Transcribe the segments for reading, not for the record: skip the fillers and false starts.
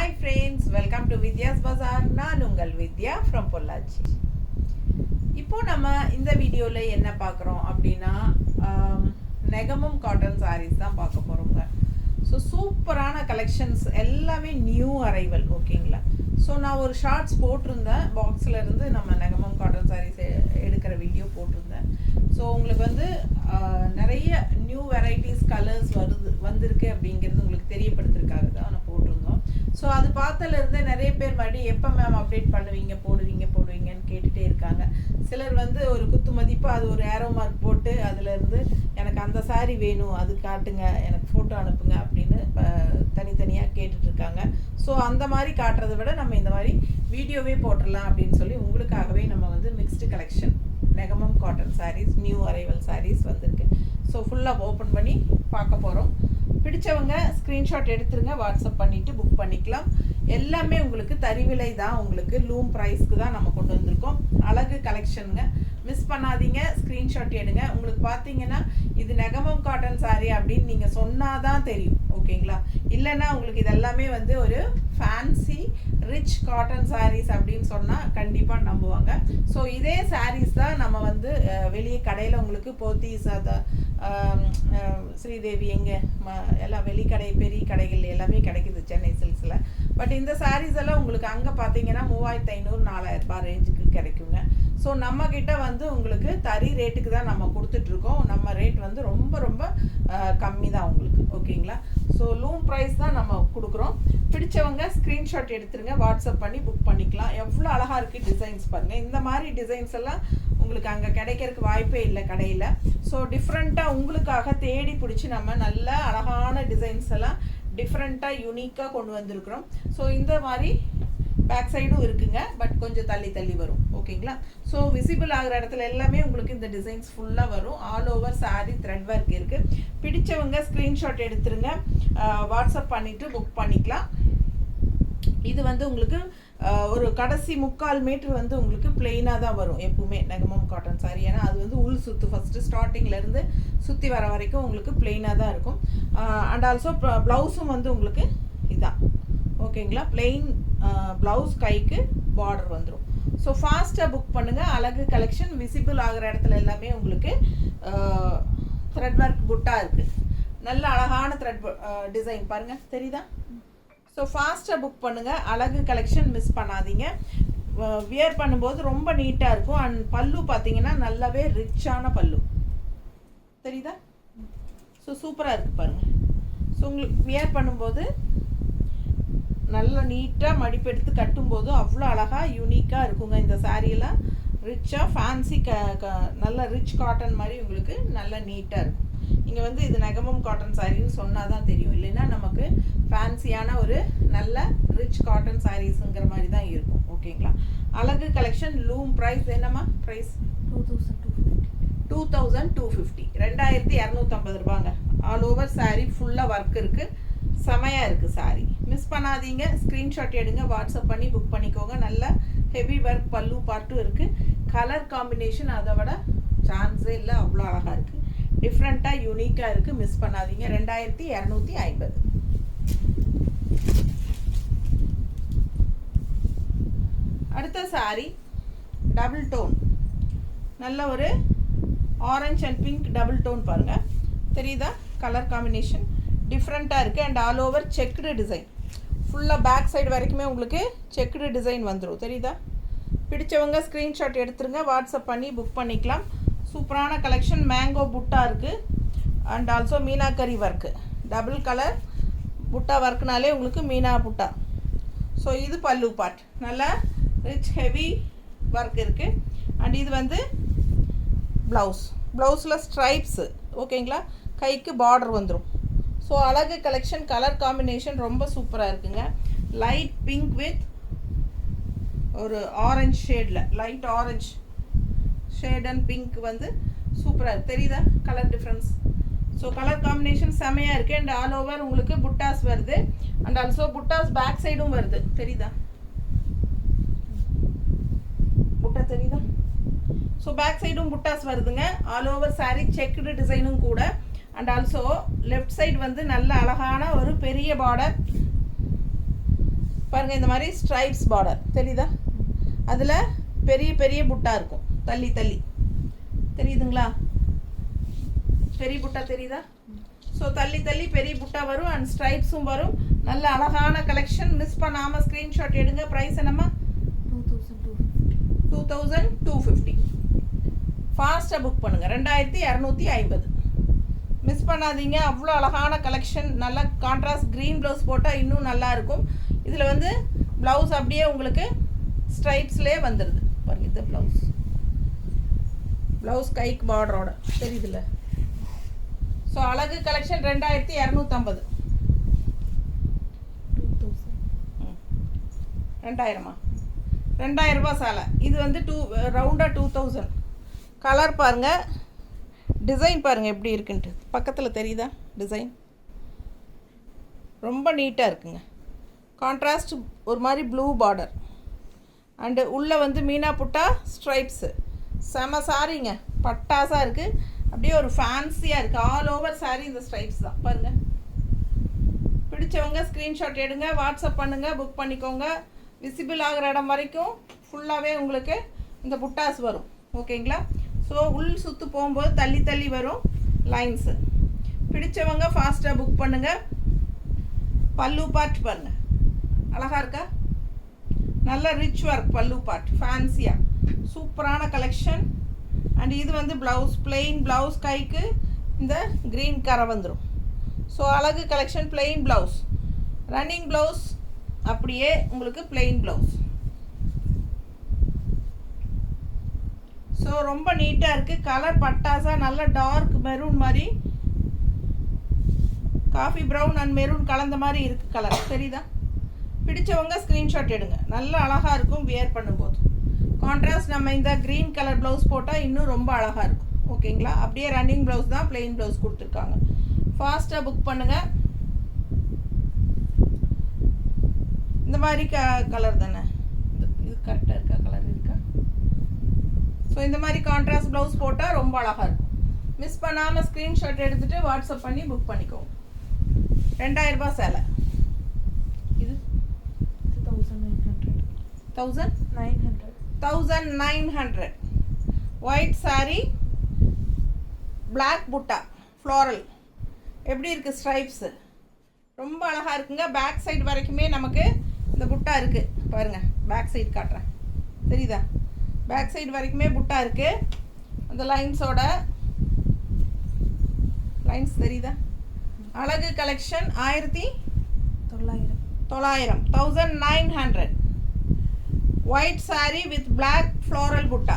Hi friends, welcome to Vidya's Bazaar. நான் உங்கள் வித்யா from Pollachi. இப்போ நம்ம இந்த வீடியோல என்ன பார்க்குறோம் அப்படின்னா நெகமம் காட்டன் sarees தான் பார்க்க போறோங்க. ஸோ சூப்பரான கலெக்ஷன்ஸ் எல்லாமே நியூ அரைவல் ஓகேங்களா. ஸோ நான் ஒரு ஷார்ட்ஸ் போட்டிருந்தேன் பாக்ஸில் இருந்து நம்ம நெகமம் காட்டன் sarees எடுக்கிற வீடியோ போட்டிருந்தேன். ஸோ உங்களுக்கு வந்து நிறைய நியூ வெரைட்டிஸ் கலர்ஸ் வந்திருக்கு அப்படிங்கிறது உங்களுக்கு தெரியப்படுத்துறதுக்காக தான் நான் போட்டிருந்தோம். ஸோ அது பார்த்ததுலேருந்து நிறைய பேர் மறுபடியும் எப்போ மேம் அப்டேட் போடுவீங்கன்னு கேட்டுகிட்டே இருக்காங்க. சிலர் வந்து ஒரு குத்து மதிப்பாக அது ஒரு ஏரோ மார்க் போட்டு அதுலேருந்து எனக்கு அந்த சாரீ வேணும் அது காட்டுங்க எனக்கு ஃபோட்டோ அனுப்புங்க அப்படின்னு தனித்தனியாக கேட்டுட்ருக்காங்க. ஸோ அந்த மாதிரி காட்டுறதை விட நம்ம இந்த மாதிரி வீடியோவே போட்டுடலாம் அப்படின்னு சொல்லி உங்களுக்காகவே நம்ம வந்து mixed collection Negamam cotton saris new arrival saris வந்திருக்கு. ஸோ ஃபுல்லாக ஓப்பன் பண்ணி பார்க்க போகிறோம். பிடிச்சவங்க ஸ்க்ரீன்ஷாட் எடுத்துருங்க, வாட்ஸ்அப் பண்ணிவிட்டு புக் பண்ணிக்கலாம். எல்லாமே உங்களுக்கு தரிவிலை தான், உங்களுக்கு லூம் ப்ரைஸ்க்கு தான் நம்ம கொண்டு வந்திருக்கோம். அழகு கலெக்ஷனுங்க, மிஸ் பண்ணாதீங்க, ஸ்க்ரீன்ஷாட் எடுங்க. உங்களுக்கு பார்த்தீங்கன்னா இது நெகமம் காட்டன் சாரீ அப்படின்னு நீங்கள் சொன்னாதான் தெரியும் ஓகேங்களா. இல்லைன்னா உங்களுக்கு இது எல்லாமே வந்து ஒரு ஃபேன்சி ரிச் காட்டன் சாரீஸ் அப்படின்னு சொன்னால் கண்டிப்பாக நம்புவாங்க. ஸோ இதே சாரீஸ் தான் நம்ம வந்து வெளியே கடையில் உங்களுக்கு போத்தீஸ் அதை ஸ்ரீதேவி எங்கே எல்லாம் வெளிக்கடை பெரிய கடைகள் எல்லாமே கிடைக்குது சென்னை சில்க்ஸில். பட் இந்த சாரீஸ் எல்லாம் உங்களுக்கு அங்கே பார்த்தீங்கன்னா 3500-4000 ரேஞ்சுக்கு கிடைக்குங்க. ஸோ நம்மக்கிட்ட வந்து உங்களுக்கு தறி ரேட்டுக்கு தான் நம்ம கொடுத்துட்ருக்கோம். நம்ம ரேட் வந்து ரொம்ப ரொம்ப கம்மி தான் உங்களுக்கு ஓகேங்களா. ஸோ லூம் ப்ரைஸ் தான் நம்ம கொடுக்குறோம். பிடிச்சவங்க ஸ்க்ரீன்ஷாட் எடுத்துருங்க, வாட்ஸ்அப் பண்ணி புக் பண்ணிக்கலாம். எவ்வளோ அழகாக இருக்குது டிசைன்ஸ் பாருங்கள். இந்த மாதிரி டிசைன்ஸ் எல்லாம் உங்களுக்கு அங்கே கிடைக்கிறதுக்கு வாய்ப்பே இல்லை கடையில். ஸோ டிஃப்ரெண்ட்டாக உங்களுக்காக தேடி பிடிச்சி நம்ம நல்ல அழகான டிசைன்ஸ் எல்லாம் டிஃப்ரெண்ட்டாக யூனிக்காக கொண்டு வந்திருக்கிறோம். ஸோ இந்த மாதிரி பேக் சைடும் இருக்குங்க, பட் கொஞ்சம் தள்ளி தள்ளி வரும் ஓகேங்களா. ஸோ விசிபிள் ஆகிற இடத்துல எல்லாமே உங்களுக்கு இந்த டிசைன்ஸ் ஃபுல்லாக வரும். All over sari thread work இருக்குது. பிடிச்சவங்க ஸ்க்ரீன்ஷாட் எடுத்துருங்க, வாட்ஸ்அப் பண்ணிவிட்டு புக் பண்ணிக்கலாம். இது வந்து உங்களுக்கு ஒரு கடைசி 3/4 மீட்டர் வந்து உங்களுக்கு பிளெயினாக தான் வரும் எப்பவுமே நெகமம் காட்டன் சாரீ. ஏன்னா அது வந்து உள் சுற்று ஃபஸ்ட்டு ஸ்டார்டிங்லேருந்து சுற்றி வர வரைக்கும் உங்களுக்கு பிளெயினாக தான் இருக்கும். அண்ட் ஆல்சோ ப்ளவுஸும் வந்து உங்களுக்கு இதான் ஓகேங்களா. பிளெயின் ப்ளவுஸ், கைக்கு பார்டர் வந்துடும். ஸோ ஃபாஸ்ட்டாக புக் பண்ணுங்கள். அழகு கலெக்ஷன் விசிபிள் ஆகிற இடத்துல எல்லாமே உங்களுக்கு த்ரெட் ஒர்க் புட்டா இருக்குது. நல்ல அழகான த்ரெட் டிசைன் பாருங்கள், தெரியுதா. ஸோ ஃபாஸ்ட்டாக புக் பண்ணுங்கள். அழகு கலெக்ஷன் மிஸ் பண்ணாதீங்க. வியர் பண்ணும்போது ரொம்ப நீட்டாக இருக்கும். அண்ட் பல்லு பார்த்தீங்கன்னா நல்லாவே ரிச்சான பல்லு தெரியுதா. ஸோ சூப்பராக இருக்குது பாருங்கள். ஸோ உங்களுக்கு வியர் பண்ணும்போது நல்லா நீட்டாக மடிப்பெடுத்து கட்டும்போது அவ்வளோ அழகாக யூனிக்காக இருக்குங்க. இந்த சாரியெல்லாம் ரிச்சாக ஃபேன்சி நல்ல ரிச் காட்டன் மாதிரி உங்களுக்கு நல்லா நீட்டாக இருக்கும். இங்கே வந்து இது நெகமம் காட்டன் சாரின்னு சொன்னால் தான் தெரியும், இல்லைன்னா நமக்கு ஃபேன்சியான ஒரு நல்ல ரிச் காட்டன் சாரீஸுங்கிற மாதிரி தான் இருக்கும் ஓகேங்களா. அழகு கலெக்ஷன் லூம் ப்ரைஸ் என்னம்மா ப்ரைஸ் 2250 2250 ரூபாங்க. ஆல் ஓவர் சாரீ ஃபுல்லாக ஒர்க் இருக்குது, செமையாக இருக்குது சாரீ. மிஸ் பண்ணாதீங்க, ஸ்க்ரீன்ஷாட் எடுங்க, வாட்ஸ்அப் பண்ணி புக் பண்ணிக்கோங்க. நல்ல ஹெவி ஒர்க் பல்லு பாட்டும் இருக்குது. கலர் காம்பினேஷன் அதை விட சான்ஸே இல்லை, அவ்வளோ அழகாக இருக்குது, டிஃப்ரெண்ட்டாக யூனிக்காக இருக்குது. மிஸ் பண்ணாதீங்க. 2250. அடுத்த சாரீ டபுள் டோன், நல்ல ஒரு orange and pink double tone பாருங்கள், தெரியுதா. கலர் காம்பினேஷன் டிஃப்ரெண்ட்டாக இருக்குது. And all over checked design ஃபுல்லாக பேக் சைடு வரைக்குமே உங்களுக்கு செக்குடு டிசைன் வந்துடும், தெரியுதா. பிடிச்சவங்க ஸ்க்ரீன்ஷாட் எடுத்துருங்க, வாட்ஸ்அப் பண்ணி புக் பண்ணிக்கலாம். சூப்பரான கலெக்ஷன். மேங்கோ புட்டா இருக்குது and also meenakari work, double colour புட்டா ஒர்க்குனாலே உங்களுக்கு மீனா புட்டா. ஸோ இது பல்லு பார்ட், நல்லா ரிச் ஹெவி ஒர்க் இருக்குது. அண்ட் இது வந்து ப்ளவுஸில் ஸ்ட்ரைப்ஸு ஓகேங்களா, கைக்கு பார்டர் வந்துடும். ஸோ அழகு கலெக்ஷன். கலர் காம்பினேஷன் ரொம்ப சூப்பராக இருக்குங்க. லைட் பிங்க் வித் ஒரு ஆரஞ்ச் ஷேடில், light orange shade and pink வந்து சூப்பராக இருக்குது, தெரியுதா colour difference. So colour combination செமையாக இருக்குது. அண்ட் ஆல் ஓவர் உங்களுக்கு புட்டாஸ் வருது. அண்ட் ஆல்சோ புட்டாஸ் பேக் சைடும் வருது, தெரியுதா புட்டா தெரியுதா. ஸோ பேக் சைடும் புட்டாஸ் வருதுங்க. ஆல் ஓவர் சாரீ செக்குடு டிசைனும் கூட. அண்ட் ஆல்சோ லெஃப்ட் சைடு வந்து நல்ல அழகான ஒரு பெரிய பார்டர் பாருங்கள் இந்த மாதிரி ஸ்ட்ரைப்ஸ் பார்டர் தெரியுதா, அதில் பெரிய பெரிய புட்டா இருக்கும், தள்ளி தள்ளி தெரியுதுங்களா, பெரிய புட்டா தெரியுதா. ஸோ தள்ளி தள்ளி பெரிய புட்டா வரும் அண்ட் ஸ்ட்ரைப்ஸும் வரும். நல்ல அழகான கலெக்ஷன், மிஸ் பண்ணாமல் ஸ்க்ரீன்ஷாட் எடுங்க. ப்ரைஸ் என்னம்மா? 2250. ஃபாஸ்ட்டாக புக் பண்ணுங்கள். 2250. மிஸ் பண்ணாதீங்க. அவ்வளோ அழகான கலெக்ஷன். நல்ல கான்ட்ராஸ்ட் க்ரீன் ப்ளவுஸ் போட்டால் இன்னும் நல்லாயிருக்கும். இதில் வந்து ப்ளவுஸ் அப்படியே உங்களுக்கு ஸ்ட்ரைப்ஸ்லேயே வந்துடுது பாருங்க. இது ப்ளவுஸ் கைக்கு பார்டரோட தெரியுதுல்ல. ஸோ அழகு கலெக்ஷன் 2250. 2000 2000 சேலை. இது வந்து ரவுண்டாக 2000. கலர் பாருங்கள், டிசைன் பாருங்கள் எப்படி இருக்குன்ட்டு. பக்கத்தில் தெரியுதா டிசைன்? ரொம்ப நீட்டாக இருக்குங்க. கான்ட்ராஸ்ட் ஒரு மாதிரி ப்ளூ பார்டர் அண்டு உள்ளே வந்து மீனா புட்டா ஸ்ட்ரைப்ஸு. செம சாரிங்க, பட்டாசாக இருக்குது. அப்படியே ஒரு ஃபேன்சியாக இருக்குது. ஆல் ஓவர் சாரி இந்த ஸ்ட்ரைப்ஸ் தான் பாருங்கள். பிடிச்சவங்க ஸ்க்ரீன்ஷாட் எடுங்க, வாட்ஸ்அப் பண்ணுங்கள், புக் பண்ணிக்கோங்க. விசிபிள் ஆகிற இடம் வரைக்கும் ஃபுல்லாகவே உங்களுக்கு இந்த புட்டாஸ் வரும். ஓகேங்களா? ஸோ உள் சுற்று போகும்போது தள்ளி தள்ளி வரும் லைன்ஸு. பிடிச்சவங்க ஃபாஸ்ட்டாக புக் பண்ணுங்கள். பல்லு பார்ட் பாருங்கள், அழகாக இருக்கா? நல்ல ரிச் ஒர்க் பல்லு பார்ட், ஃபேன்சியாக சூப்பரான கலெக்ஷன். அண்ட் இது வந்து ப்ளவுஸ், பிளெயின் ப்ளவுஸ், கைக்கு இந்த க்ரீன் கரை வந்துடும். ஸோ அழகு collection. Plain blouse, running blouse, அப்படியே உங்களுக்கு பிளெயின் ப்ளவுஸ். ஸோ ரொம்ப நீட்டாக இருக்குது. கலர் பட்டாசா நல்ல டார்க் மெரூன் மாதிரி, காஃபி ப்ரௌன் அண்ட் மெரூன் கலந்த மாதிரி இருக்குது கலர். தெரியுதா? பிடிச்சவங்க ஸ்க்ரீன்ஷாட் எடுங்க. நல்ல அழகாக இருக்கும் வியர் பண்ணும்போது. கான்ட்ராஸ்ட் நம்ம இந்த க்ரீன் கலர் ப்ளவுஸ் போட்டால் இன்னும் ரொம்ப அழகாக இருக்கும். ஓகேங்களா? அப்படியே ரன்னிங் ப்ளவுஸ் தான், பிளெயின் ப்ளவுஸ் கொடுத்துருக்காங்க. ஃபாஸ்ட்டாக புக் பண்ணுங்கள். இந்த மாதிரி கலர் தானே, இது கரெக்டாக இருக்கா? கலர் இருக்கா? ஸோ இந்த மாதிரி கான்ட்ராஸ்ட் ப்ளவுஸ் போட்டால் ரொம்ப அழகாக இருக்கும். மிஸ் பண்ணாமல் ஸ்க்ரீன்ஷாட் எடுத்துகிட்டு வாட்ஸ்அப் பண்ணி புக் பண்ணிக்கோங்க. 2000 சேலை. இது 1900. ஒயிட் சாரி, பிளாக் புட்டா, ஃப்ளோரல். எப்படி இருக்குது ஸ்ட்ரைப்ஸு? ரொம்ப அழகாக இருக்குங்க. பேக் சைடு வரைக்குமே நமக்கு இந்த புட்டா இருக்குது பாருங்கள். பேக் சைடு காட்டுறேன், தெரியுதா? பேக் சைடு வரைக்குமே புட்டா இருக்குது. அந்த லைன்ஸோட லைன்ஸ் தெரியுதா? அழகு collection. 1900. White sari with black floral butta.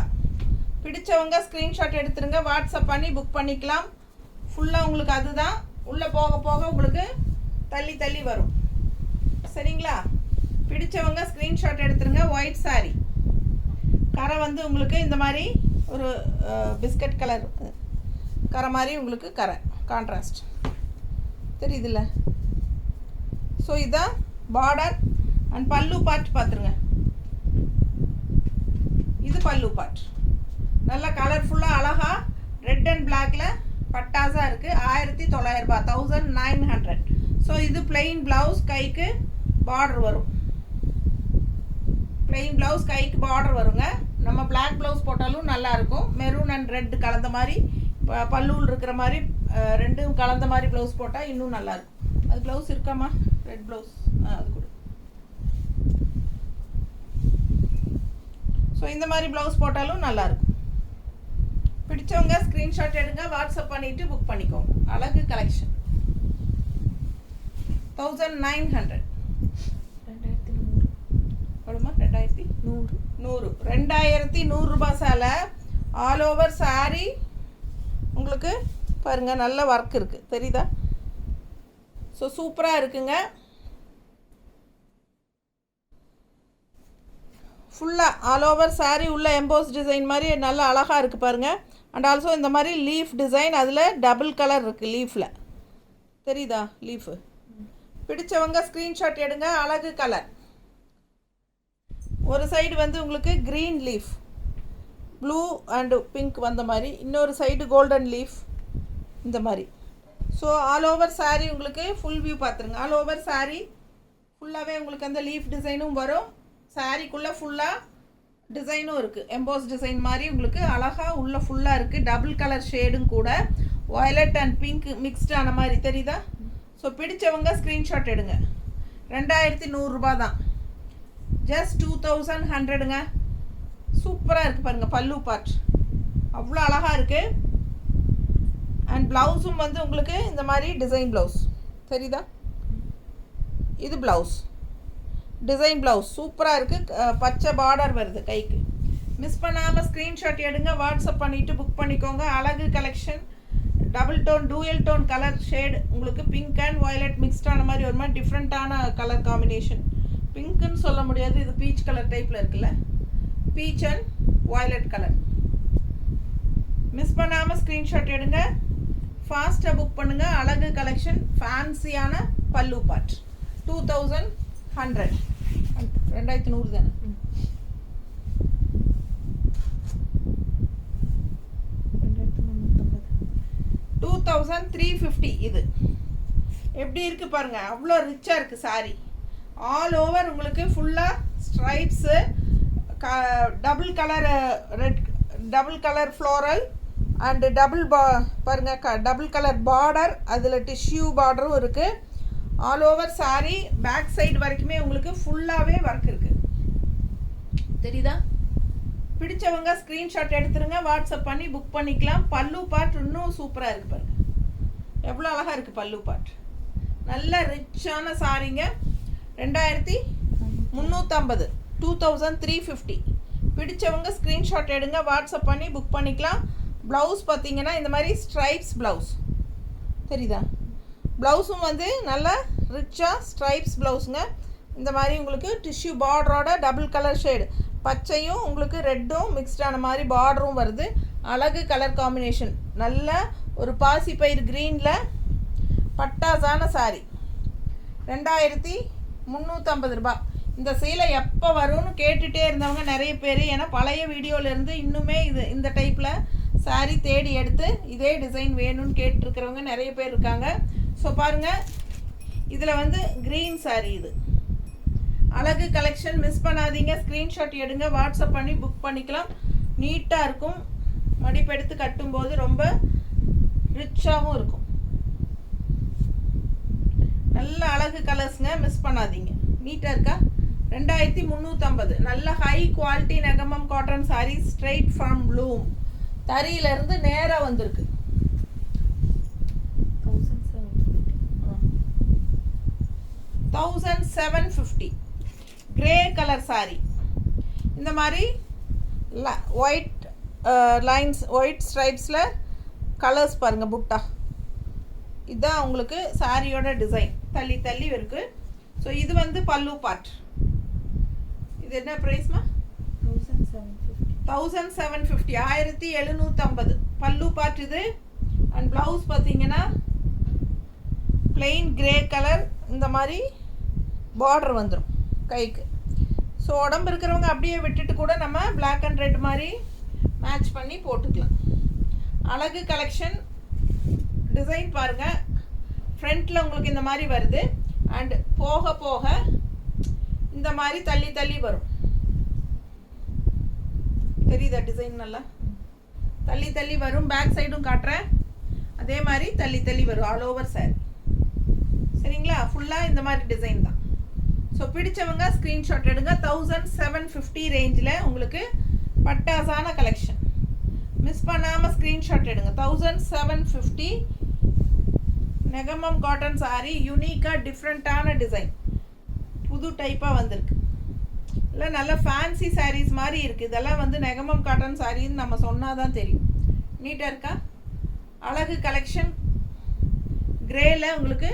பிடிச்சவங்க ஸ்க்ரீன்ஷாட் எடுத்துருங்க, வாட்ஸ்அப் பண்ணி புக் பண்ணிக்கலாம். ஃபுல்லாக உங்களுக்கு அதுதான். உள்ளே போக போக உங்களுக்கு தள்ளி தள்ளி வரும். சரிங்களா? பிடிச்சவங்க ஸ்க்ரீன்ஷாட் எடுத்துருங்க. ஒயிட் சாரி, கரை வந்து உங்களுக்கு இந்த மாதிரி ஒரு பிஸ்கட் கலர் கரை மாதிரி உங்களுக்கு கரை கான்ட்ராஸ்ட் தெரியுதுல்ல. ஸோ இதுதான் பார்டர் அண்ட் பல்லு பார்ட் பார்த்துருங்க. இது பல்லு பார்ட். நல்லா கலர்ஃபுல்லாக அழகாக ரெட் அண்ட் பிளாக்ல பட்டாஸாக இருக்குது. 1900. 1900. ஸோ இது பிளெயின் ப்ளவுஸ், கைக்கு பார்டர் வரும். பிளெயின் ப்ளவுஸ், கைக்கு பார்டர் வருங்க. நம்ம பிளாக் ப்ளவுஸ் போட்டாலும் நல்லாயிருக்கும். மெரூன் அண்ட் ரெட் கலந்த மாதிரி, பல்லூல் இருக்கிற மாதிரி ரெண்டும் கலந்த மாதிரி ப்ளவுஸ் போட்டால் இன்னும் நல்லாயிருக்கும். அது ப்ளவுஸ் இருக்காமா? ரெட் ப்ளவுஸ் அது கூட. ஸோ இந்த மாதிரி ப்ளவுஸ் போட்டாலும் நல்லாயிருக்கும். பிடிச்சவங்க ஸ்க்ரீன்ஷாட் எடுங்க, வாட்ஸ்அப் பண்ணிவிட்டு புக் பண்ணிக்கோங்க. அழகு கலெக்ஷன். 1900. 2100 ரூபாய் சேலை. ஆல் ஓவர் சாரி உங்களுக்கு பாருங்கள், நல்ல ஒர்க் இருக்குது, தெரியுதா? ஸோ சூப்பராக இருக்குங்க. ஃபுல்லாக ஆல் ஓவர் சாரி உள்ள எம்போஸ் டிசைன் மாதிரி நல்லா அழகாக இருக்குது பாருங்கள். அண்ட் ஆல்சோ இந்த மாதிரி லீஃப் டிசைன், அதில் டபுள் கலர் இருக்குது லீஃபில், தெரியுதா? லீஃபு. பிடிச்சவங்க ஸ்க்ரீன்ஷாட் எடுங்க. அழகு கலர். ஒரு சைடு வந்து உங்களுக்கு green leaf, blue and pink வந்த மாதிரி, இன்னொரு சைடு கோல்டன் லீஃப் இந்த மாதிரி. ஸோ ஆல் ஓவர் சாரீ உங்களுக்கு ஃபுல் வியூ பார்த்துருங்க. ஆல் ஓவர் சாரீ ஃபுல்லாகவே உங்களுக்கு அந்த லீஃப் டிசைனும் வரும். சாரீக்குள்ளே ஃபுல்லாக டிசைனும் இருக்குது. எம்போஸ் டிசைன் மாதிரி உங்களுக்கு அழகாக உள்ள ஃபுல்லாக இருக்குது. டபுள் கலர் ஷேடும் கூட, வயலட் அண்ட் பிங்க் மிக்ஸ்டான மாதிரி தெரியுதா? ஸோ பிடிச்சவங்க ஸ்க்ரீன்ஷாட் எடுங்க. 2100 ரூபா தான், ஜஸ்ட் 2100ங்க. சூப்பராக இருக்குது பாருங்கள். பல்லு பார்ட் அவ்வளோ அழகாக இருக்குது. அண்ட் ப்ளவுஸும் வந்து உங்களுக்கு இந்த மாதிரி டிசைன் ப்ளவுஸ் தெரியுதா? இது ப்ளவுஸ், டிசைன் ப்ளவுஸ் சூப்பராக இருக்குது. பச்சை பார்டர் வருது கைக்கு. மிஸ் பண்ணாமல் ஸ்க்ரீன்ஷாட் எடுங்க, வாட்ஸ்அப் பண்ணிவிட்டு புக் பண்ணிக்கோங்க. அழகு collection, double tone dual tone colour shade உங்களுக்கு பிங்க் அண்ட் வயலட் மிக்ஸ்டான மாதிரி ஒரு மாதிரி டிஃப்ரெண்ட்டான கலர் காம்பினேஷன். பிங்க்குன்னு சொல்ல முடியாது, இது பீச் கலர் டைப்பில் இருக்குல்ல, beach and violet colour. Miss பண்ணாமல் ஸ்க்ரீன்ஷாட் எடுங்க, ஃபாஸ்ட்டாக புக் பண்ணுங்கள். அழகு கலெக்ஷன், ஃபேன்சியான பல்லு பார்ட் 2100. 2100 தானே? 2350. இது எப்படி இருக்குது பாருங்கள், அவ்வளோ ரிச்சாக இருக்குது சாரீ. ஆல் ஓவர் உங்களுக்கு ஃபுல்லாக stripes, double colour red, double colour floral and பாருங்கள் டபுள் கலர் பார்டர், அதில் டிஷ்யூ பார்டரும் இருக்குது. All over sari back side வரைக்குமே உங்களுக்கு ஃபுல்லாகவே ஒர்க் இருக்குது. தெரியுதா? பிடிச்சவங்க ஸ்க்ரீன்ஷாட் எடுத்துருங்க, வாட்ஸ்அப் பண்ணி புக் பண்ணிக்கலாம். பல்லு பார்ட் இன்னும் சூப்பராக இருக்குது பாருங்கள், எவ்வளோ அழகாக இருக்குது பல்லு பார்ட். நல்ல ரிச்சான சாரீங்க. 2350, 2350. பிடிச்சவங்க ஸ்க்ரீன்ஷாட் எடுங்க, வாட்ஸ்அப் பண்ணி புக் பண்ணிக்கலாம். ப்ளவுஸ் பார்த்தீங்கன்னா இந்த மாதிரி ஸ்ட்ரைப்ஸ் ப்ளவுஸ் தெரியுதா? ப்ளவுஸும் வந்து நல்லா ரிச்சாக ஸ்ட்ரைப்ஸ் ப்ளவுஸுங்க. இந்த மாதிரி உங்களுக்கு டிஷ்யூ பார்டரோட டபுள் கலர் ஷேடு, பச்சையும் உங்களுக்கு ரெட்டும் மிக்ஸ்டான மாதிரி பார்டரும் வருது. அழகு கலர் காம்பினேஷன், நல்ல ஒரு பாசிப்பயிர் க்ரீனில் பட்டாசான சாரி. 2350 ரூபா. இந்த சீலை எப்போ வரும்னு கேட்டுகிட்டே இருந்தவங்க நிறைய பேர், ஏன்னா பழைய வீடியோவிலேருந்து இன்னுமே இந்த டைப்பில் சாரீ தேடி எடுத்து இதே டிசைன் வேணும்னு கேட்டுருக்கிறவங்க நிறைய பேர் இருக்காங்க. ஸோ பாருங்கள், இதில் வந்து க்ரீன் சாரீ. இது அழகு கலெக்ஷன், மிஸ் பண்ணாதீங்க. ஸ்க்ரீன்ஷாட் எடுங்க, வாட்ஸ்அப் பண்ணி புக் பண்ணிக்கலாம். நீட்டாக இருக்கும், மடிப்பெடுத்து கட்டும்போது ரொம்ப ரிச்சாகவும் இருக்கும். நல்ல அழகு கலர்ஸுங்க, மிஸ் பண்ணாதீங்க. நீட்டாக இருக்கா? 2350. நல்ல high quality Negamam cotton sari, straight from loom. தறியிலேருந்து நேராக வந்திருக்கு. 1750. Grey colour sari. இந்த மாதிரி ஒயிட் லைன்ஸ், ஒயிட் ஸ்ட்ரைப்ஸில் கலர்ஸ் பாருங்கள், புட்டா. இதுதான் உங்களுக்கு சாரியோட டிசைன், தள்ளி தள்ளி இருக்குது. ஸோ இது வந்து பல்லு பார்ட். இது என்ன ப்ரைஸ்மா? 1750. 1750 பல்லு பார்ட் இது. அண்ட் ப்ளவுஸ் பார்த்தீங்கன்னா பிளெயின் கிரே கலர், இந்த மாதிரி பார்டர் வந்துடும் கைக்கு. ஸோ உடம்பு இருக்கிறவங்க அப்படியே விட்டுட்டு கூட நம்ம பிளாக் அண்ட் ரெட் மாதிரி மேட்ச் பண்ணி போட்டுக்கலாம். அழகு கலெக்ஷன். டிசைன் பாருங்கள், ஃப்ரண்ட்டில் உங்களுக்கு இந்த மாதிரி வருது. அண்ட் போக போக இந்த மாதிரி தள்ளி தள்ளி வரும். தெரியுதா டிசைன்? நல்லா தள்ளி தள்ளி வரும். பேக் சைடும் காட்டுறேன், அதே மாதிரி தள்ளி தள்ளி வரும் ஆல் ஓவர் சாரி. சரிங்களா? ஃபுல்லாக இந்த மாதிரி டிசைன் தான். ஸோ பிடிச்சவங்க ஸ்க்ரீன்ஷாட் எடுங்க. 1750 ரேஞ்சில் உங்களுக்கு பட்டாசான கலெக்ஷன். மிஸ் பண்ணாமல் ஸ்க்ரீன்ஷாட் எடுங்க. 1750 நெகமம் காட்டன் சாரீ, யூனிக்காக டிஃப்ரெண்ட்டான டிசைன், புது டைப்பாக வந்திருக்கு. இல்லை நல்ல ஃபேன்சி சாரீஸ் மாதிரி இருக்குது. இதெல்லாம் வந்து நெகமம் காட்டன் சாரின்னு நம்ம சொன்னால் தான் தெரியும். நீட்டாக இருக்கா? அழகு கலெக்ஷன். கிரேயில் உங்களுக்கு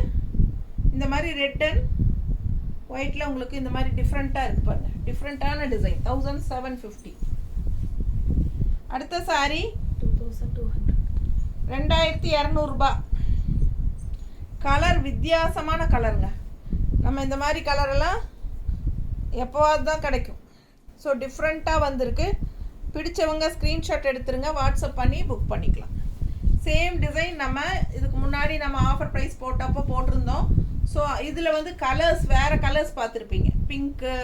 இந்த மாதிரி ரெட் அண்ட் ஒயிட்டில் உங்களுக்கு இந்த மாதிரி டிஃப்ரெண்ட்டாக இருக்குது பாருங்கள், டிஃப்ரெண்ட்டான டிசைன். 1750. அடுத்த சாரீ 2200 ரூபா. கலர் வித்தியாசமான கலருங்க. நம்ம இந்த மாதிரி கலரெல்லாம் எப்போவாது தான் கிடைக்கும். ஸோ டிஃப்ரெண்ட்டாக வந்திருக்கு. பிடிச்சவங்க ஸ்க்ரீன்ஷாட் எடுத்துருங்க, வாட்ஸ்அப் பண்ணி புக் பண்ணிக்கலாம். சேம் டிசைன் நம்ம இதுக்கு முன்னாடி நம்ம ஆஃபர் ப்ரைஸ் போட்டப்போ போட்டிருந்தோம். ஸோ இதில் வந்து கலர்ஸ் வேறு கலர்ஸ் பார்த்துருப்பீங்க. பிங்க்கு,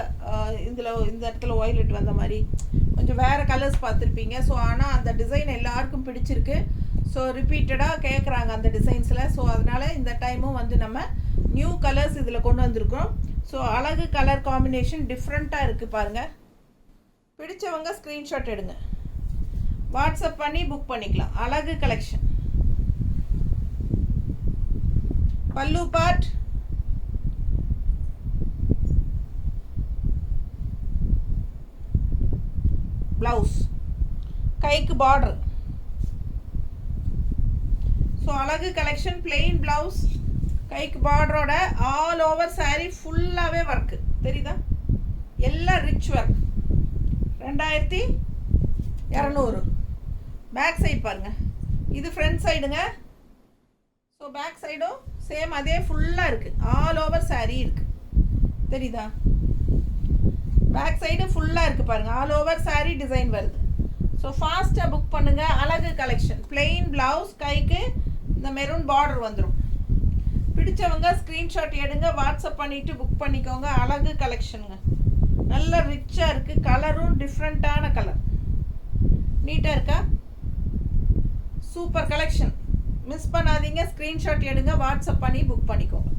இதில் இந்த இடத்துல ஒய்லெட் வந்த மாதிரி கொஞ்சம் வேறு கலர்ஸ் பார்த்துருப்பீங்க. ஸோ ஆனால் அந்த டிசைன் எல்லாருக்கும் பிடிச்சிருக்கு. ஸோ ரிப்பீட்டடாக கேட்குறாங்க அந்த டிசைன்ஸில். ஸோ அதனால் இந்த டைமும் வந்து நம்ம நியூ கலர்ஸ் இதில் கொண்டு வந்திருக்கோம். ஸோ அழகு கலர் காம்பினேஷன் டிஃப்ரெண்ட்டாக இருக்குது பாருங்கள். பிடிச்சவங்க ஸ்க்ரீன்ஷாட் எடுங்க, வாட்ஸ்அப் பண்ணி புக் பண்ணிக்கலாம். அழகு கலெக்ஷன். பல்லு பார்ட், பிளவுஸ், கைக்கு பார்டர். ஸோ அழகு கலெக்ஷன் பிளெயின் பிளவுஸ், கைக்கு பார்டரோட ஆல் ஓவர் சாரீ ஃபுல்லாகவே ஒர்க்கு தெரியுதா, எல்லாம் ரிச் ஒர்க். 2200. பேக் சைடு பாருங்கள், இது ஃப்ரண்ட் சைடுங்க. ஸோ பேக் சைடும் சேம் அதே ஃபுல்லாக இருக்குது, ஆல் ஓவர் சாரீ இருக்குது தெரியுதா. பேக் சைடு ஃபுல்லாக இருக்குது பாருங்கள், ஆல் ஓவர் சாரீ டிசைன் வருது. ஸோ ஃபாஸ்ட்டாக புக் பண்ணுங்கள். அழகு கலெக்ஷன் பிளெயின் ப்ளவுஸ், கைக்கு இந்த மெரூன் பார்டர் வந்துடும். பிடிச்சவங்க ஸ்க்ரீன்ஷாட் எடுங்க, வாட்ஸ்அப் பண்ணிவிட்டு புக் பண்ணிக்கோங்க. அழகு கலெக்ஷனுங்க, நல்ல ரிச்சாக இருக்குது. கலரும் டிஃப்ரெண்ட்டான கலர், நீட்டாக இருக்கா, சூப்பர் கலெக்ஷன். மிஸ் பண்ணாதீங்க, ஸ்க்ரீன்ஷாட் எடுங்க, வாட்ஸ்அப் பண்ணி புக் பண்ணிக்கோங்க.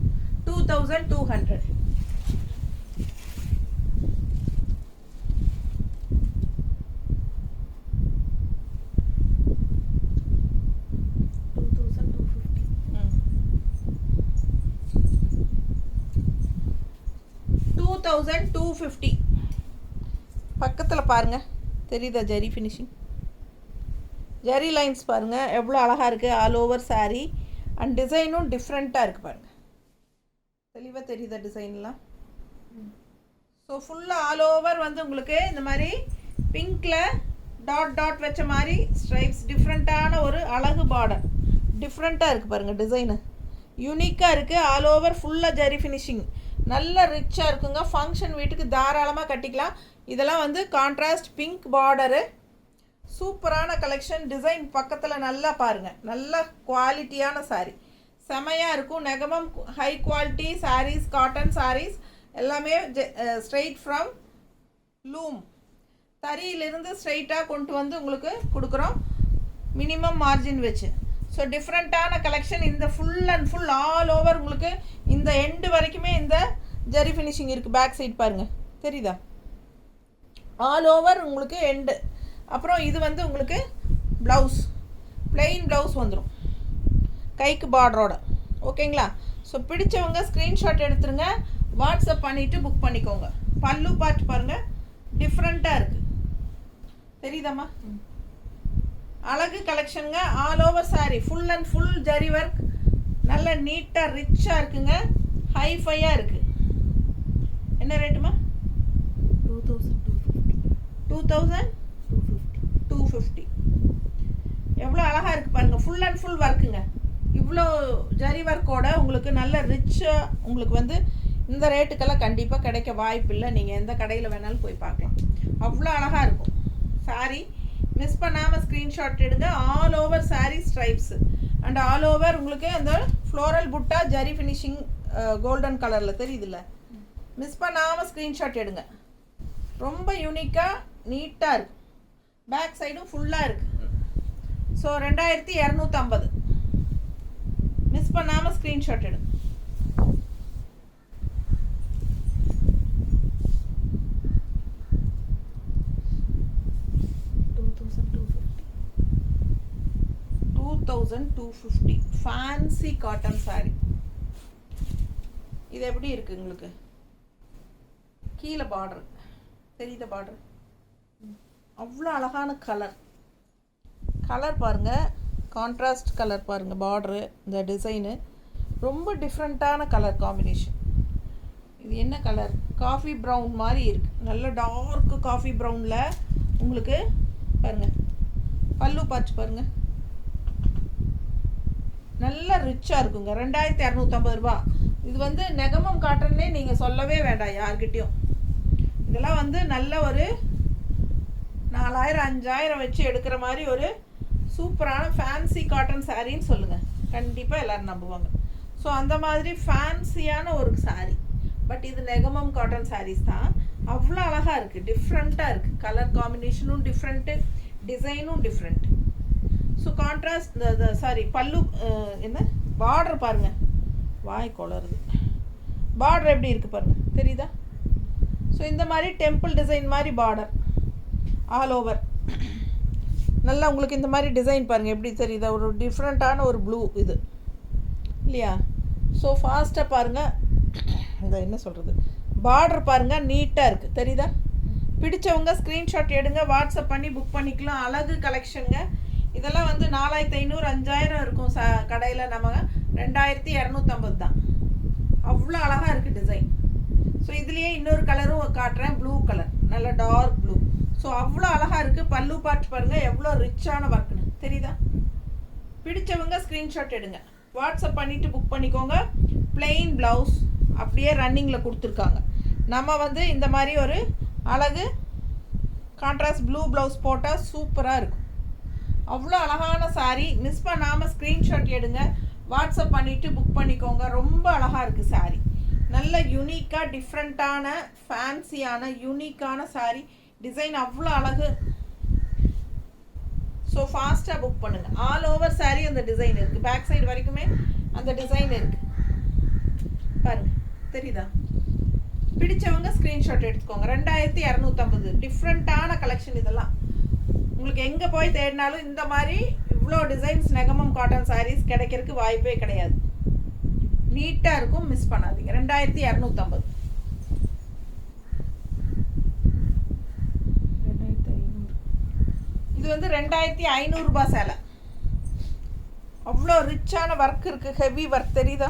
2200. $2250. பக்கத்தில் பாருங்கள் தெரியுதா, ஜரி ஃபினிஷிங், ஜரி லைன்ஸ் பாருங்கள் எவ்வளோ அழகாக இருக்குது. ஆல் ஓவர் சாரீ அண்ட் டிசைனும் டிஃப்ரெண்ட்டாக இருக்குது பாருங்கள், தெளிவாக தெரியுதா டிசைன்லாம். ஸோ ஃபுல்லாக ஆல் ஓவர் வந்து உங்களுக்கு இந்த மாதிரி பிங்க்கில் டாட் டாட் வச்ச மாதிரி ஸ்ட்ரைப்ஸ், டிஃப்ரெண்ட்டான ஒரு அழகு பார்டர், டிஃப்ரெண்ட்டாக இருக்குது பாருங்கள். டிசைனு யூனிக்காக இருக்குது. ஆல் ஓவர் ஃபுல்லாக ஜரி ஃபினிஷிங், நல்ல ரிச்சாக இருக்குங்க. ஃபங்க்ஷன் வீட்டுக்கு தாராளமாக கட்டிக்கலாம். இதெல்லாம் வந்து கான்ட்ராஸ்ட் பிங்க் பார்டரு, சூப்பரான கலெக்ஷன். டிசைன் பக்கத்தில் நல்லா பாருங்கள், நல்ல குவாலிட்டியான சாரீ, செமையாக இருக்கும். Negamam high quality saris, cotton saris எல்லாமே ஸ்ட்ரெயிட் ஃப்ரம் லூம், தறியிலிருந்து ஸ்ட்ரெயிட்டாக கொண்டு வந்து உங்களுக்கு கொடுக்குறோம், மினிமம் மார்ஜின் வச்சு. ஸோ டிஃப்ரெண்ட்டான கலெக்ஷன். இந்த full and full all over உங்களுக்கு இந்த எண்டு வரைக்குமே இந்த ஜரி ஃபினிஷிங் இருக்குது. பேக் சைட் பாருங்கள் தெரியுதா, ஆல் ஓவர் உங்களுக்கு எண்டு. அப்புறம் இது வந்து உங்களுக்கு ப்ளவுஸ், பிளெயின் ப்ளவுஸ் வந்துடும் கைக்கு பார்டரோட. ஓகேங்களா. ஸோ பிடிச்சவங்க ஸ்க்ரீன்ஷாட் எடுத்துருங்க, வாட்ஸ்அப் பண்ணிவிட்டு புக் பண்ணிக்கோங்க. பல்லு பார்ட் பாருங்கள், டிஃப்ரெண்ட்டாக இருக்குது தெரியுதாம்மா. அழகு கலெக்ஷனுங்க, all over sari full and full zari work, நல்ல நீட்டாக ரிச்சாக இருக்குங்க, ஹைஃபையாக இருக்குது. என்ன ரேட்டுமா? 2250. எவ்வளோ அழகாக இருக்குது பாருங்கள், ஃபுல் அண்ட் ஃபுல் ஒர்க்குங்க. இவ்வளோ ஜரி ஒர்க்கோட உங்களுக்கு நல்ல ரிச்சாக உங்களுக்கு வந்து இந்த ரேட்டுக்கெல்லாம் கண்டிப்பாக கிடைக்க வாய்ப்பு இல்லை. நீங்கள் எந்த கடையில் வேணாலும் போய் பார்க்கலாம், அவ்வளோ அழகாக இருக்கும் சாரீ. மிஸ் பண்ணாமல் ஸ்க்ரீன்ஷாட் எடுங்க. All over sari stripes and all over உங்களுக்கு அந்த ஃப்ளோரல் புட்டா ஜரி ஃபினிஷிங் கோல்டன் கலரில் தெரியுதுல்ல. மிஸ் பண்ணாமல் ஸ்க்ரீன்ஷாட் எடுங்க, ரொம்ப யூனிக்காக நீட்டாக இருக்கும். பேக் சைடும் ஃபுல்லாக இருக்குது. ஸோ 2250. மிஸ் பண்ணாமல் ஸ்க்ரீன்ஷாட் எடுங்க. $2250 ஃபேன்சி காட்டன் சாரீ. இது எப்படி இருக்குது உங்களுக்கு, கீழே பார்டர் தெரியுத, பார்டர் அவ்வளோ அழகான கலர். கலர் பாருங்கள், கான்ட்ராஸ்ட் கலர் பாருங்கள், பார்டரு, இந்த டிசைனு ரொம்ப டிஃப்ரெண்ட்டான கலர் காம்பினேஷன். இது என்ன கலர், காஃபி ப்ரௌன் மாதிரி இருக்குது, நல்ல டார்க்கு காஃபி ப்ரௌனில் உங்களுக்கு பாருங்கள். பல்லு பார்த்து பாருங்கள், நல்லா ரிச்சாக இருக்குங்க. 2250 ரூபா. இது வந்து நெகமம் காட்டன்னே நீங்கள் சொல்லவே வேண்டாம் யார்கிட்டையும். இதெல்லாம் வந்து நல்ல ஒரு 4000 5000 வச்சு எடுக்கிற மாதிரி ஒரு சூப்பரான ஃபேன்சி காட்டன் சாரின்னு சொல்லுங்கள், கண்டிப்பாக எல்லோரும் நம்புவாங்க. ஸோ அந்த மாதிரி ஃபேன்சியான ஒரு சாரீ. பட் இது நெகமம் காட்டன் சாரீஸ் தான். அவ்வளோ அழகாக இருக்குது, டிஃப்ரெண்ட்டாக இருக்குது. கலர் காம்பினேஷனும் டிஃப்ரெண்ட்டு, டிசைனும் டிஃப்ரெண்ட். ஸோ கான்ட்ராஸ்ட் சாரி பல்லு என்ன பார்டர் பாருங்கள், வாய் கொளருது. பார்டர் எப்படி இருக்குது பாருங்கள், தெரியுதா? ஸோ இந்த மாதிரி டெம்பிள் டிசைன் மாதிரி பார்டர் ஆல் ஓவர். நல்லா உங்களுக்கு இந்த மாதிரி டிசைன் பாருங்கள் எப்படி தெரியுதா? ஒரு டிஃப்ரெண்ட்டான ஒரு ப்ளூ இது இல்லையா? ஸோ ஃபாஸ்ட்டாக பாருங்கள், இந்த என்ன சொல்கிறது, பார்டர் பாருங்கள் நீட்டாக இருக்குது, தெரியுதா? பிடிச்சவங்க ஸ்க்ரீன்ஷாட் எடுங்க, வாட்ஸ்அப் பண்ணி புக் பண்ணிக்கலாம். அழகு கலெக்ஷனுங்க. இதெல்லாம் வந்து 4500 5000 இருக்கும் கடையில். நம்ம 2250 தான். அவ்வளோ அழகாக இருக்குது டிசைன். ஸோ இதுலேயே இன்னொரு கலரும் காட்டுறேன், ப்ளூ கலர், நல்ல டார்க் ப்ளூ. ஸோ அவ்வளோ அழகாக இருக்குது. பல்லு பார்த்து பாருங்கள் எவ்வளோ ரிச்சான ஒர்க்குன்னு, தெரியுதா? பிடிச்சவங்க ஸ்க்ரீன்ஷாட் எடுங்க, வாட்ஸ்அப் பண்ணிவிட்டு புக் பண்ணிக்கோங்க. பிளெயின் ப்ளவுஸ் அப்படியே ரன்னிங்கில் கொடுத்துருக்காங்க. நம்ம வந்து இந்த மாதிரி ஒரு அழகு கான்ட்ராஸ்ட் ப்ளூ ப்ளவுஸ் போட்டால் சூப்பராக இருக்கும். அவ்வளோ அழகான சாரீ. மிஸ் பண்ணாமல் ஸ்க்ரீன்ஷாட் எடுங்க, வாட்ஸ்அப் பண்ணிவிட்டு புக் பண்ணிக்கோங்க. ரொம்ப அழகாக இருக்குது சாரீ. நல்ல யூனிக்காக டிஃப்ரெண்ட்டான ஃபேன்சியான யூனிக்கான சாரீ. டிசைன் அவ்வளோ அழகு. ஸோ ஃபாஸ்ட்டாக புக் பண்ணுங்கள். ஆல் ஓவர் சாரீ அந்த டிசைன் இருக்குது, பேக் சைடு வரைக்குமே அந்த டிசைன் இருக்குது பாருங்கள், தெரியுதா? பிடிச்சவங்க ஸ்க்ரீன்ஷாட் எடுத்துக்கோங்க. 2250 டிஃப்ரெண்ட்டான கலெக்ஷன். இதெல்லாம் உங்களுக்கு எங்கே போய் தேடினாலும் இந்த மாதிரி இவ்வளோ டிசைன்ஸ் நெகமம் காட்டன் சாரீஸ் கிடைக்கிறதுக்கு வாய்ப்பே கிடையாது. நீட்டாக இருக்கும், மிஸ் பண்ணாதீங்க. 2250. இது வந்து 2500 ரூபாய் சேலை. அவ்வளோ ரிச்சான ஒர்க் இருக்குது, ஹெவி ஒர்க், தெரியுதா?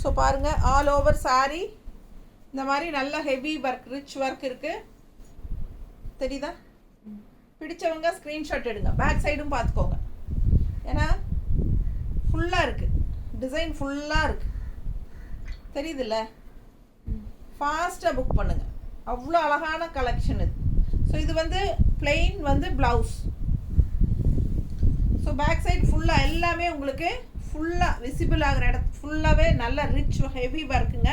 ஸோ பாருங்கள், ஆல் ஓவர் சாரீ இந்த மாதிரி நல்ல ஹெவி ஒர்க், ரிச் ஒர்க் இருக்குது, தெரியுதா? பிடிச்சவங்க ஸ்க்ரீன்ஷாட் எடுங்க, பேக் சைடும் பார்த்துக்கோங்க. ஏன்னா ஃபுல்லாக இருக்குது, டிசைன் ஃபுல்லாக இருக்குது, தெரியுதுல்ல? ஃபாஸ்ட்டாக புக் பண்ணுங்கள். அவ்வளோ அழகான கலெக்ஷன் இது. ஸோ இது வந்து பிளெயின் வந்து ப்ளவுஸ். ஸோ பேக் சைடு ஃபுல்லாக எல்லாமே உங்களுக்கு ஃபுல்லாக விசிபிள் ஆகிற இடத்து ஃபுல்லாகவே நல்ல ரிச் ஹெவி ஒர்க்குங்க.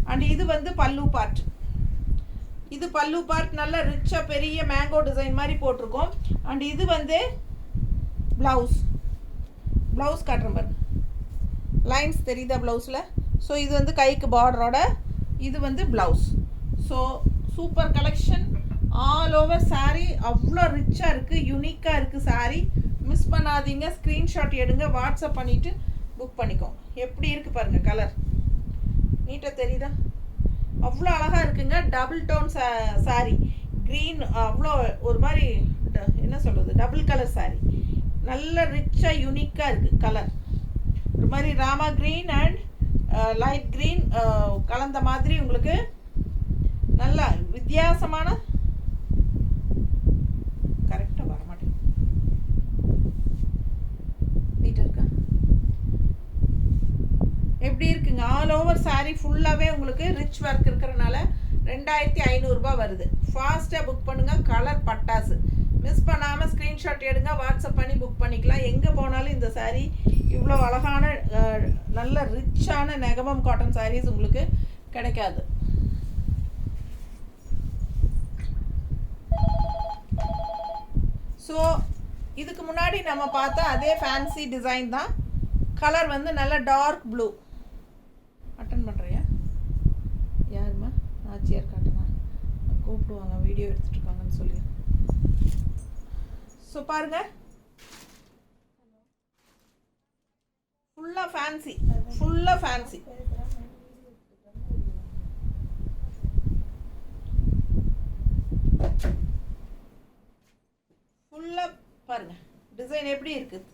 அண்ட் இது வந்து பல்லு பார்ட். இது பல்லு பார்ட் நல்ல ரிச்சாக பெரிய மேங்கோ டிசைன் மாதிரி போட்டிருக்கோம். அண்ட் இது வந்து ப்ளவுஸ். ப்ளவுஸ் காட்டுறேன் பாருங்க, லைன்ஸ் தெரியுதா ப்ளவுஸில்? ஸோ இது வந்து கைக்கு பார்டரோட, இது வந்து blouse. So super collection. All over sari அவ்வளோ ரிச்சாக இருக்குது, யூனிக்காக இருக்குது சாரீ. மிஸ் பண்ணாதீங்க, ஸ்க்ரீன்ஷாட் எடுங்க, வாட்ஸ்அப் பண்ணிவிட்டு புக் பண்ணிக்கோங்க. எப்படி இருக்குது பாருங்கள், கலர் நீட்டாக தெரியுதா? அவ்வளோ அழகாக இருக்குங்க. டபுள் டோன் சாரீ, க்ரீன், அவ்வளோ ஒரு மாதிரி என்ன சொல்கிறது, டபுள் கலர் சாரீ. நல்ல ரிச்சாக யூனிக்காக இருக்குது கலர். ஒரு மாதிரி Rama green and light green கலந்த மாதிரி உங்களுக்கு நல்ல வித்தியாசமான, கரெக்டாக வரமாட்டேன், நீட்டாக இருக்கா? எப்படி இருக்குங்க? ஆல் ஓவர் சாரீ ஃபுல்லாகவே உங்களுக்கு ரிச் ஒர்க் இருக்கிறனால 2500 ரூபாய் வருது. ஃபாஸ்ட்டாக புக் பண்ணுங்கள். கலர் பட்டாசு. மிஸ் பண்ணாமல் ஸ்க்ரீன்ஷாட் எடுங்க, வாட்ஸ்அப் பண்ணி புக் பண்ணிக்கலாம். எங்கே போனாலும் இந்த சாரீ இவ்வளோ அழகான நல்ல ரிச்சான நெகமம் காட்டன் சாரீஸ் உங்களுக்கு கிடைக்காது. ஸோ இதுக்கு முன்னாடி நம்ம பார்த்த அதே ஃபேன்சி டிசைன் தான். கலர் வந்து நல்ல டார்க் ப்ளூ. அட்டன் பண்ணுறியா? யாருமா? நாச்சியார் காட்டுங்க, கூப்பிடுவாங்க, வீடியோ எடுத்துகிட்டு இருக்காங்கன்னு சொல்லி. ஸோ பாருங்கள், ஃபுல்லாக ஃபேன்சி, ஃபுல்லாக ஃபேன்சி. ஃபுல்லாக பாருங்கள் டிசைன் எப்படி இருக்குது.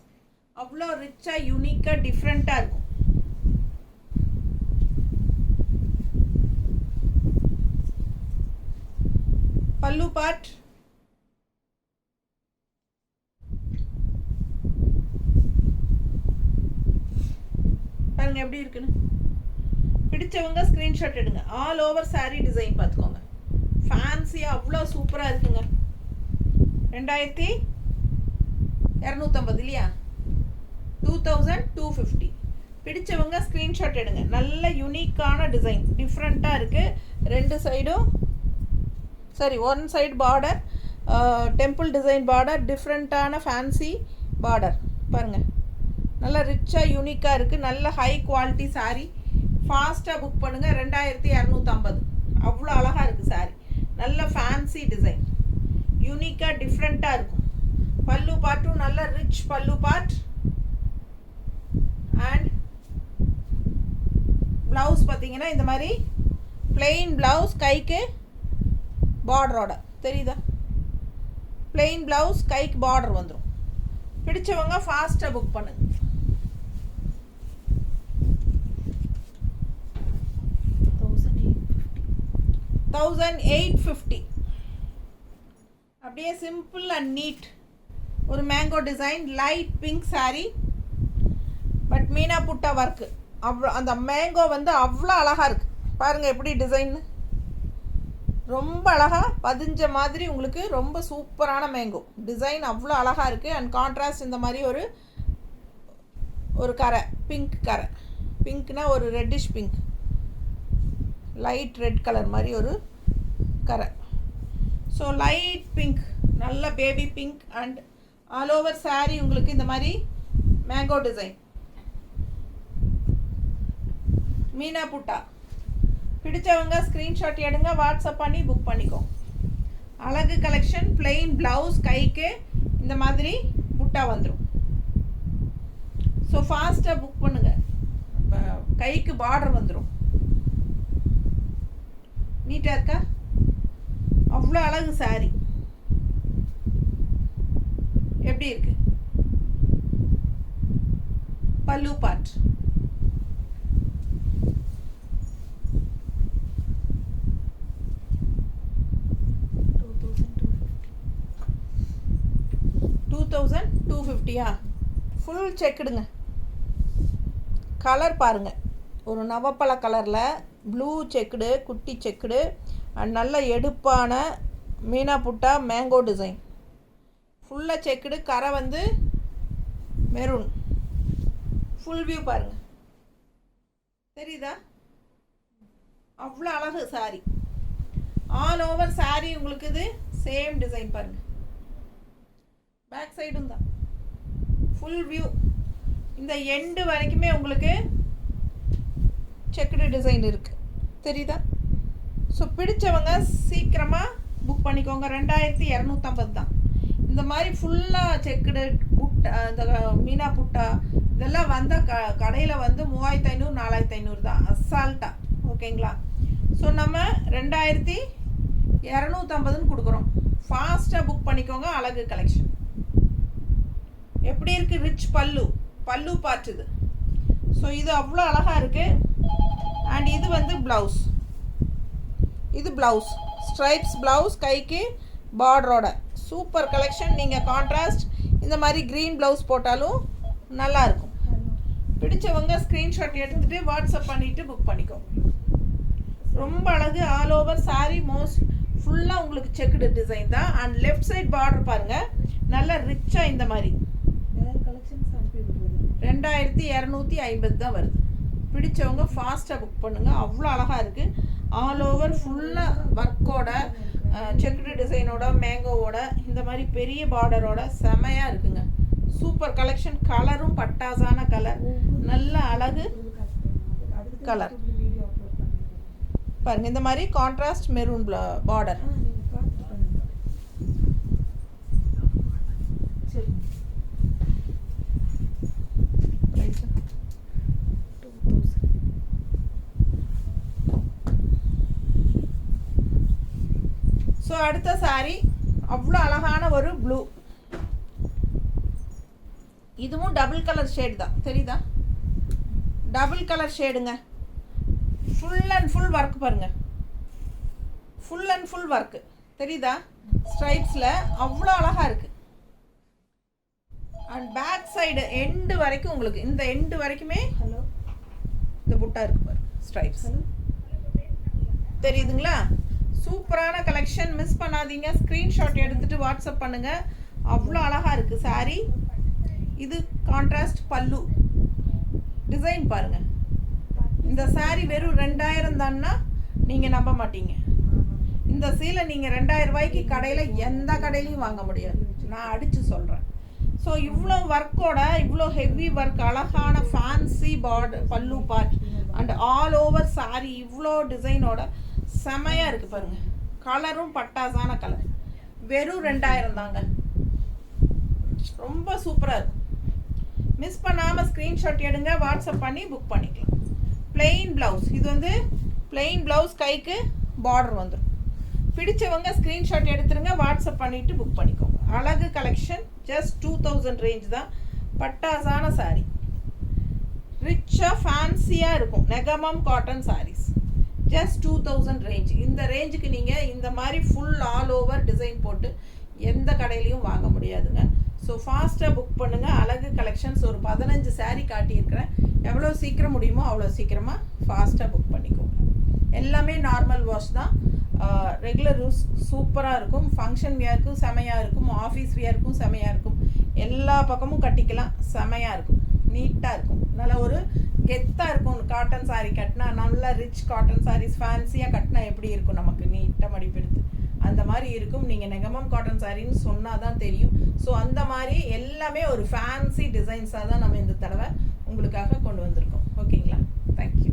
அவ்வளோ ரிச்சாக யூனிக்காக டிஃப்ரெண்ட்டாக இருக்கும். பல்லு பார்ட் பாருங்க எப்படி இருக்குன்னு. பிடிச்சவங்க ஸ்க்ரீன்ஷாட் எடுங்க. ஆல் ஓவர் சாரீ டிசைன் பார்த்துக்கோங்க. ஃபேன்சியாக அவ்வளோ சூப்பராக இருக்குங்க. 2500 250 இல்லையா, 2250. பிடிச்சவங்க ஸ்க்ரீன்ஷாட் எடுங்க. நல்ல யூனிக்கான டிசைன், டிஃப்ரெண்ட்டாக இருக்குது. ரெண்டு சைடும் one side border, temple design border, டிஃப்ரெண்ட்டான ஃபேன்சி பார்டர் பாருங்கள். நல்லா ரிச்சாக யூனிக்காக இருக்குது. நல்ல ஹை குவாலிட்டி சாரீ. ஃபாஸ்ட்டாக புக் பண்ணுங்கள். 2250. அவ்வளோ அழகாக இருக்குது சாரீ. நல்ல ஃபேன்சி டிசைன், யூனிக்காக டிஃப்ரெண்ட்டாக இருக்கும். பல்லு பார்ட்டும் நல்ல ரிச் பல்லு பார்ட். அண்ட் ப்ளவுஸ் பார்த்தீங்கன்னா இந்த மாதிரி பிளெயின் ப்ளவுஸ், கைக்கு பார்டரோட தெரியுதா, பிளெயின் ப்ளவுஸ் கைக்கு பார்டர் வந்துடும். பிடிச்சவங்க ஃபாஸ்ட்டாக புக் பண்ணுங்க. 1850. அப்படியே சிம்பிள் அண்ட் நீட் ஒரு mango design, light pink sari, but Meena புட்டா ஒர்க்கு. அவ்வளோ அந்த மேங்கோ வந்து அவ்வளோ அழகாக இருக்குது பாருங்கள். எப்படி டிசைன்னு ரொம்ப அழகாக பதிஞ்ச மாதிரி உங்களுக்கு ரொம்ப சூப்பரான மேங்கோ டிசைன் அவ்வளோ அழகாக இருக்குது. அண்ட் கான்ட்ராஸ்ட் இந்த மாதிரி ஒரு கரை, பிங்க் கரை, பிங்க்னா ஒரு reddish pink, light red colour மாதிரி ஒரு கரை. ஸோ லைட் பிங்க், நல்ல baby pink. And all over sari உங்களுக்கு இந்த மாதிரி மேங்கோ டிசைன், மீனா புட்டா. பிடிச்சவங்க ஸ்க்ரீன்ஷாட் எடுங்க, வாட்ஸ்அப் பண்ணி புக் பண்ணிக்கோ. அழகு கலெக்ஷன், பிளெயின் ப்ளவுஸ், கைக்கு இந்த மாதிரி புட்டா வந்துடும். ஸோ ஃபாஸ்ட்டாக புக் பண்ணுங்கள். கைக்கு பார்டர் வந்துடும். நீட்டாக இருக்கா, அவ்வளோ அழகு சாரி. எப்படி இருக்கு பல்லு பார்ட். $2250. ஃபுல் செக்குடுங்க. கலர் பாருங்கள், ஒரு நவப்பழ கலரில் ப்ளூ செக்குடு, குட்டி செக்குடு, அண்ட் நல்ல எடுப்பான மீனா புட்டா மேங்கோ டிசைன். ஃபுல்லாக செக்குடு, கரை வந்து மெரூன். ஃபுல் வியூ பாருங்கள், தெரியுதா, அவ்வளோ அழகு சாரி. ஆல் ஓவர் சாரி உங்களுக்கு இது சேம் டிசைன் பாருங்கள். பேக் சைடும் தான் ஃபுல் வியூ. இந்த எண்டு வரைக்குமே உங்களுக்கு செக்குடு டிசைன் இருக்குது, தெரியுதா. ஸோ பிடிச்சவங்க சீக்கிரமாக புக் பண்ணிக்கோங்க. 2250 தான். இந்த மாதிரி ஃபுல்லாக செக்குடு புட்டா, இந்த மீனா புட்டா இதெல்லாம் வந்தால் கடையில் வந்து 3500 4500 தான் அசால்ட்டாக. ஓகேங்களா. ஸோ நம்ம 2250 கொடுக்குறோம். ஃபாஸ்ட்டாக புக் பண்ணிக்கோங்க. அழகு கலெக்ஷன் எப்படி இருக்குது, ரிச் பல்லு பார்ட் இது. ஸோ இது அவ்வளோ அழகாக இருக்குது. அண்ட் இது வந்து ப்ளவுஸ், இது ப்ளவுஸ் ஸ்ட்ரைப்ஸ் ப்ளவுஸ், கைக்கு பார்டரோட சூப்பர் கலெக்ஷன். நீங்கள் கான்ட்ராஸ்ட் இந்த மாதிரி க்ரீன் ப்ளவுஸ் போட்டாலும் நல்லாயிருக்கும். பிடிச்சவங்க ஸ்க்ரீன்ஷாட் எடுத்துகிட்டு வாட்ஸ்அப் பண்ணிவிட்டு புக் பண்ணிக்கோங்க. ரொம்ப அழகு. ஆல் ஓவர் சாரி மோஸ்ட் ஃபுல்லாக உங்களுக்கு செக்குடு டிசைன் தான். அண்ட் லெஃப்ட் சைட் பார்டர் பாருங்கள், நல்லா ரிச்சாக இந்த மாதிரி 2250 தான் வருது. பிடிச்சவங்க ஃபாஸ்ட்டாக புக் பண்ணுங்கள். அவ்வளோ அழகாக இருக்குது. ஆல் ஓவர் ஃபுல்லாக ஒர்க்கோட, செக்குடு டிசைனோட, மேங்கோவோட, இந்த மாதிரி பெரிய பார்டரோட செமையாக இருக்குங்க. Super collection. கலரும் பட்டாசான கலர், நல்ல அழகு கலர் பாருங்கள். இந்த மாதிரி கான்ட்ராஸ்ட் மெரூன் பார்டர். ஸோ அடுத்த சாரி அவ்வளோ அழகான ஒரு ப்ளூ. இதுவும் டபுள் கலர் ஷேட் தான், தெரியுதா, டபுள் கலர் ஷேடுங்க. ஃபுல் அண்ட் ஃபுல் ஒர்க் பாருங்கள், ஃபுல் அண்ட் ஃபுல் ஒர்க்கு தெரியுதா, ஸ்ட்ரைப்ஸில் அவ்வளோ அழகாக இருக்குது. அண்ட் பேக் சைடு எண்டு வரைக்கும் உங்களுக்கு இந்த எண்டு வரைக்குமே இந்த புட்டா இருக்குது பாருங்க, ஸ்ட்ரைப்ஸ் தெரியுதுங்களா. சூப்பரான கலெக்ஷன், மிஸ் பண்ணாதீங்க. ஸ்க்ரீன்ஷாட் எடுத்துகிட்டு வாட்ஸ்அப் பண்ணுங்கள். அவ்வளோ அழகாக இருக்குது சாரீ. இது கான்ட்ராஸ்ட் பல்லு டிசைன் பாருங்க. இந்த saree வெறும் 2000 தான்னா நீங்கள் நம்ப மாட்டீங்க. இந்த சீலை நீங்கள் 2000 ரூபாய்க்கு கடையில் எந்த கடையிலையும் வாங்க முடியாது, நான் அடித்து சொல்கிறேன். ஸோ இவ்வளோ ஒர்க்கோட, இவ்வளோ ஹெவி ஒர்க், அழகான ஃபேன்சி பல்லு part and all over saree இவ்வளோ டிசைனோட செமையாக இருக்குது பாருங்கள். கலரும் பட்டாசான கலர், வெறும் 2000 தாங்க. ரொம்ப சூப்பராக இருக்கும். மிஸ் பண்ணாமல் ஸ்க்ரீன்ஷாட் எடுங்க, வாட்ஸ்அப் பண்ணி புக் பண்ணிக்கலாம். பிளெயின் ப்ளவுஸ், இது வந்து பிளெயின் ப்ளவுஸ், கைக்கு பார்டர் வந்துடும். பிடிச்சவங்க ஸ்க்ரீன்ஷாட் எடுத்துருங்க, வாட்ஸ்அப் பண்ணிவிட்டு புக் பண்ணிக்கோங்க. அழகு கலெக்ஷன், ஜஸ்ட் 2000 ரேஞ்ச் தான். பட்டாசான சாரீ, ரிச்சாக ஃபேன்சியாக இருக்கும். Negamam cotton saris, just 2000 range. இந்த ரேஞ்சுக்கு நீங்கள் இந்த மாதிரி ஃபுல் ஆல் ஓவர் டிசைன் போட்டு எந்த கடையிலையும் வாங்க முடியாதுங்க. ஸோ ஃபாஸ்ட்டாக புக் பண்ணுங்கள். அழகு கலெக்ஷன்ஸ் ஒரு 15 saree காட்டியிருக்கிறேன். எவ்வளோ சீக்கிரம் முடியுமோ அவ்வளோ சீக்கிரமாக ஃபாஸ்ட்டாக புக் பண்ணிக்கோங்க. எல்லாமே நார்மல் வாஷ் தான். ரெகுலர் யூஸ் சூப்பராக இருக்கும். ஃபங்க்ஷன் வியருக்கும் செமையாக இருக்கும், ஆஃபீஸ் வியருக்கும் செமையாக இருக்கும். எல்லா பக்கமும் கட்டிக்கலாம், செமையாக இருக்கும், நீட்டாக இருக்கும். நல்லா ஒரு கெத்தாக இருக்கும். காட்டன் saree கட்டினா, நல்லா ரிச் காட்டன் sarees ஃபேன்சியாக கட்டினா எப்படி இருக்கும், நமக்கு நீட்டாக மடிப்பெடுத்து அந்த மாதிரி இருக்கும். நீங்கள் நெகமம் காட்டன் சாரின்னு சொன்னால் தான் தெரியும். ஸோ அந்த மாதிரி எல்லாமே ஒரு ஃபேன்சி டிசைன்ஸாக தான் நம்ம இந்த தடவை உங்களுக்காக கொண்டு வந்திருக்கோம். ஓகேங்களா? தேங்க்யூ.